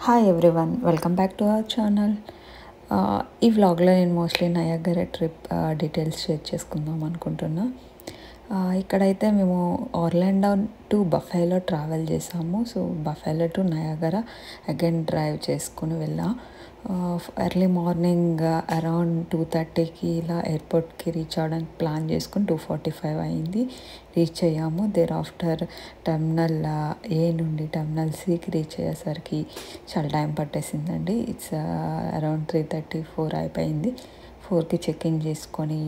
Hi everyone, welcome back to our channel. ఈ వ్లాగ్లో నేను mostly Niagara trip details share చేసుకుందాం అనుకుంటున్నా. ఇక్కడైతే మేము ఆర్లాండో టు బఫేలో ట్రావెల్ చేసాము. So Buffalo to Niagara again drive చేసుకుని వెళ్ళాం. ఎర్లీ మార్నింగ్ అరౌండ్ 2:30కి ఇలా ఎయిర్పోర్ట్కి రీచ్ అవ్వడానికి ప్లాన్ చేసుకుని 2:45 అయింది. రీచ్ అయ్యాము. దేర్ ఆఫ్టర్ టెర్మినల్ ఏ నుండి టెర్మినల్ సికి రీచ్ అయ్యేసరికి చాలా టైం పట్టేసిందండి. ఇట్స్ అరౌండ్ 3:34 అయిపోయింది. 4కి చెక్ ఇన్ చేసుకొని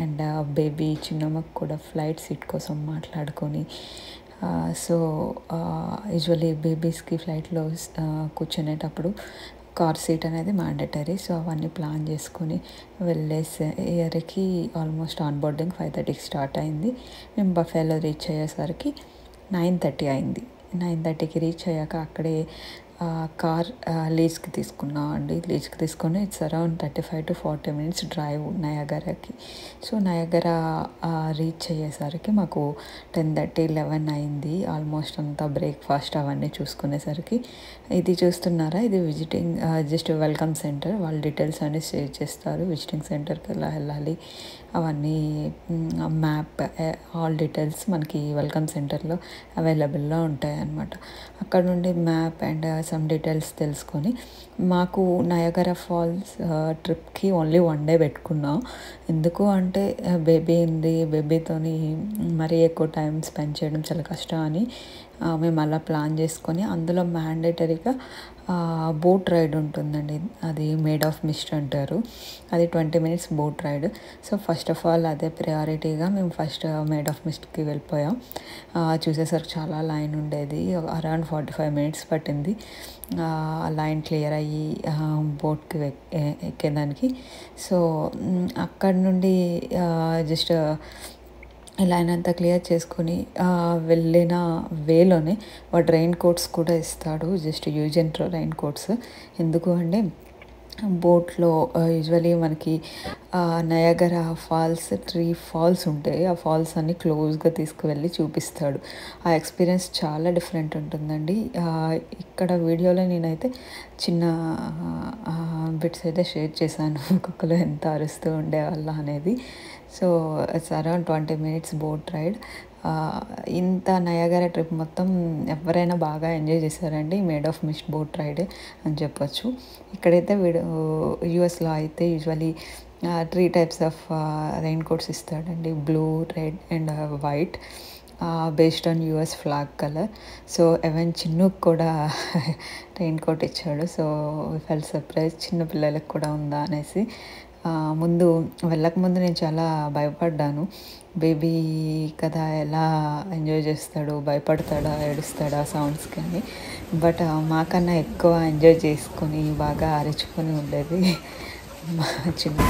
అండ్ బేబీ చిన్నమ్మకు కూడా ఫ్లైట్ సీట్ కోసం మాట్లాడుకొని, సో యూజువలీ బేబీస్కి ఫ్లైట్లో కూర్చునేటప్పుడు కార్ సీట్ అనేది మ్యాండేటరీ. సో అవన్నీ ప్లాన్ చేసుకొని వెళ్ళేసరికి ఆల్మోస్ట్ ఆన్ బోర్డింగ్ 5:30కి స్టార్ట్ అయింది. మేము బఫేలో రీచ్ అయ్యేసరికి 9:30 అయింది. 9:30కి రీచ్ అయ్యాక అక్కడే కార్ లీజ్కి తీసుకున్నాం అండి. లీజ్కి తీసుకొని it's around 35 to 40 minutes drive నయాగరాకి. సో నయాగరా రీచ్ అయ్యేసరికి మాకు 10:30, 11 అయింది. ఆల్మోస్ట్ అంతా బ్రేక్ఫాస్ట్ అవన్నీ చూసుకునేసరికి, ఇది చూస్తున్నారా, ఇది విజిటింగ్ జస్ట్ వెల్కమ్ సెంటర్. వాళ్ళ డీటెయిల్స్ అన్నీ షేర్ చేస్తారు. విజిటింగ్ సెంటర్కి ఎలా వెళ్ళాలి అవన్నీ మ్యాప్, ఆల్ డీటెయిల్స్ మనకి వెల్కమ్ సెంటర్లో అవైలబుల్లో ఉంటాయి అన్నమాట. అక్కడ నుండి మ్యాప్ అండ్ సమ్ డీటెయిల్స్ తెలుసుకొని మాకు నయాగరా ఫాల్స్ ట్రిప్కి ఓన్లీ 1 day పెట్టుకున్నాం. ఎందుకు అంటే బేబీ ఉంది, బేబీతోని మరీ ఎక్కువ టైం స్పెండ్ చేయడం చాలా కష్టం అని మేము అలా ప్లాన్ చేసుకొని, అందులో మ్యాండేటరీగా బోట్ రైడ్ ఉంటుందండి. అది మేడ్ ఆఫ్ మిస్ట్ అంటారు. అది 20 minutes boat ride. So first of all అదే ప్రయారిటీగా మేము ఫస్ట్ మేడ్ ఆఫ్ మిస్ట్కి వెళ్ళిపోయాం. చూసేసరికి చాలా లైన్ ఉండేది. అరౌండ్ 45 minutes పట్టింది లైన్ క్లియర్ అయ్యి బోట్కి ఎక్కేదానికి. సో అక్కడ నుండి జస్ట్ లైన్ అంతా క్లియర్ చేసుకొని వెళ్ళిన వేలోనే వాడు రెయిన్ కోట్స్ కూడా ఇస్తాడు. Just use and throw rain coats. ఎందుకు అంటే బోట్లో యూజువలీ మనకి నయాగరా ఫాల్స్ 3 falls ఉంటాయి. ఆ ఫాల్స్ అన్నీ క్లోజ్గా తీసుకువెళ్ళి చూపిస్తాడు. ఆ ఎక్స్పీరియన్స్ చాలా డిఫరెంట్ ఉంటుందండి. ఇక్కడ వీడియోలో నేనైతే చిన్న బిట్స్ అయితే షేర్ చేశాను, ఒక్కొక్కరు ఎంత అరుస్తూ ఉండేవాళ్ళ అనేది. So it's around 20 minutes boat ride. ఇంత నయాగరా ట్రిప్ మొత్తం ఎవరైనా బాగా ఎంజాయ్ చేశారండి. Made of mist boat ride అని చెప్పొచ్చు. ఇక్కడైతే యూఎస్లో అయితే usually 3 types of rain coats ఇస్తాడండి. Blue, red and white, based on US flag colour. So even చిన్నుకు కూడా రెయిన్ కోట్ ఇచ్చాడు. సో ఫెల్ సర్ప్రైజ్, చిన్న పిల్లలకు కూడా ఉందా అనేసి. వెళ్ళకముందు నేను చాలా భయపడ్డాను. బేబీ కదా, ఎలా ఎంజాయ్ చేస్తాడు, భయపడతాడా, ఏడుస్తాడా సౌండ్స్కి అని. బట్ మాకన్నా ఎక్కువ ఎంజాయ్ చేసుకొని బాగా అరుచుకొని ఉండేది మా చిన్న.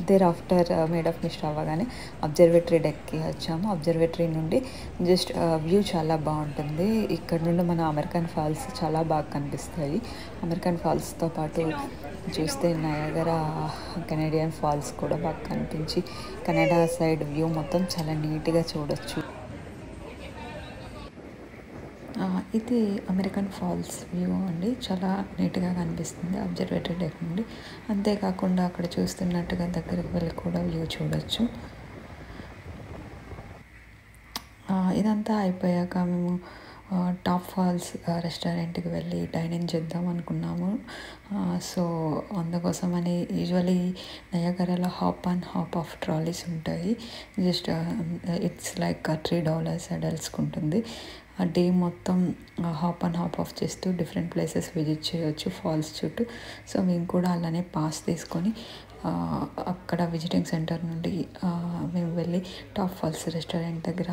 There after Maid of Mist అవ్వగానే అబ్జర్వేటరీ డెక్కి వచ్చాము. అబ్జర్వేటరీ నుండి జస్ట్ వ్యూ చాలా బాగుంటుంది. ఇక్కడ నుండి మన అమెరికన్ ఫాల్స్ చాలా బాగా కనిపిస్తాయి. అమెరికన్ ఫాల్స్తో పాటు చూస్తే నయాగరా కెనడియన్ ఫాల్స్ కూడా బాగా కనిపించి, కెనడా సైడ్ వ్యూ మొత్తం చాలా నీట్గా చూడొచ్చు. ఇది అమెరికన్ ఫాల్స్ వ్యూ అండి. చాలా నీట్గా కనిపిస్తుంది అబ్జర్వేటరీ డెక్ నుండి. అంతేకాకుండా అక్కడ చూస్తున్నట్టుగా దగ్గరికి వెళ్ళి కూడా వ్యూ చూడొచ్చు. ఇదంతా అయిపోయాక మేము టాప్ ఫాల్స్ రెస్టారెంట్కి వెళ్ళి డైనింగ్ చేద్దాం అనుకున్నాము. సో అందుకోసమని యూజువలీ నయాగరాలో hop and hop off trolleys ఉంటాయి. జస్ట్ ఇట్స్ లైక్ $3 అడల్ట్స్కి ఉంటుంది. ఆ డే మొత్తం హాప్ అండ్ హాప్ ఆఫ్ చేస్తూ డిఫరెంట్ ప్లేసెస్ విజిట్ చేయొచ్చు ఫాల్స్ చుట్టూ. సో మేము కూడా అలానే పాస్ తీసుకొని అక్కడ విజిటింగ్ సెంటర్ నుండి మేము వెళ్ళి టాప్ ఫాల్స్ రెస్టారెంట్ దగ్గర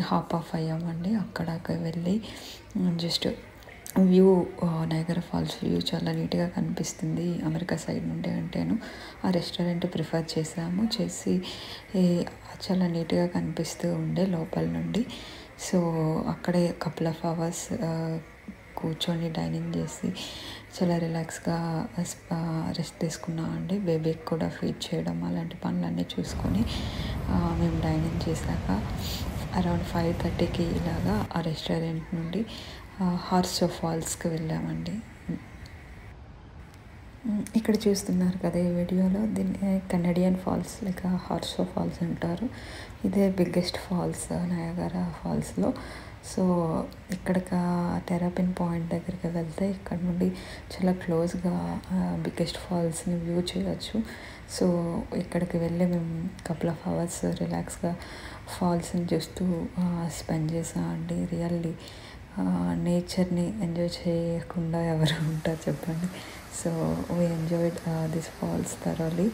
హాప్ ఆఫ్ అయ్యామండి. అక్కడికి వెళ్ళి just view, Niagara Falls view చాలా నీట్గా కనిపిస్తుంది అమెరికా సైడ్ నుండి. అంటేను ఆ రెస్టారెంట్ ప్రిఫర్ చేసి చాలా నీట్గా కనిపిస్తూ ఉండే లోపల నుండి. సో అక్కడే కపుల్ ఆఫ్ అవర్స్ కూర్చొని డైనింగ్ చేసి చాలా రిలాక్స్గా రెస్ట్ తీసుకున్నాం అండి. బేబీకి కూడా ఫీడ్ చేయడం అలాంటి పనులన్నీ చూసుకొని మేము డైనింగ్ చేశాక అరౌండ్ 5:30కి ఇలాగా ఆ రెస్టారెంట్ నుండి హార్సో ఫాల్స్కి వెళ్ళామండి. ఇక్కడ చూస్తున్నారు కదా ఈ వీడియోలో, దీన్ని కెనడియన్ ఫాల్స్ లేక హార్సో ఫాల్స్ అంటారు. ఇదే బిగ్గెస్ట్ ఫాల్స్ నయాగరా ఫాల్స్లో. సో ఇక్కడికి టెరాపిన్ పాయింట్ దగ్గరికి వెళ్తే ఇక్కడ నుండి చాలా క్లోజ్గా బిగ్గెస్ట్ ఫాల్స్ని వ్యూ చేయొచ్చు. సో ఇక్కడికి వెళ్ళి మేము కపుల్ ఆఫ్ అవర్స్ రిలాక్స్గా ఫాల్స్ని చూస్తూ స్పెండ్ చేసామండి. రియల్లీ నేచర్ని ఎంజాయ్ చేయకుండా ఎవరు ఉంటారు చెప్పండి. So we enjoyed this falls thoroughly.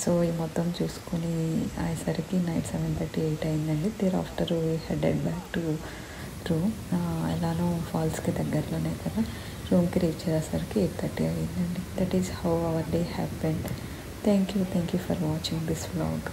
So ఈ మొత్తం చూసుకొని అయ్యేసరికి నైట్ 7:30, 8 అయిందండి. There after we headed back to room. ఎలానో ఫాల్స్కి దగ్గరలోనే కదా, రూమ్కి రీచ్ అయ్యేసరికి 8:30 అయిందండి. That is how our day happened. Thank you for watching this vlog.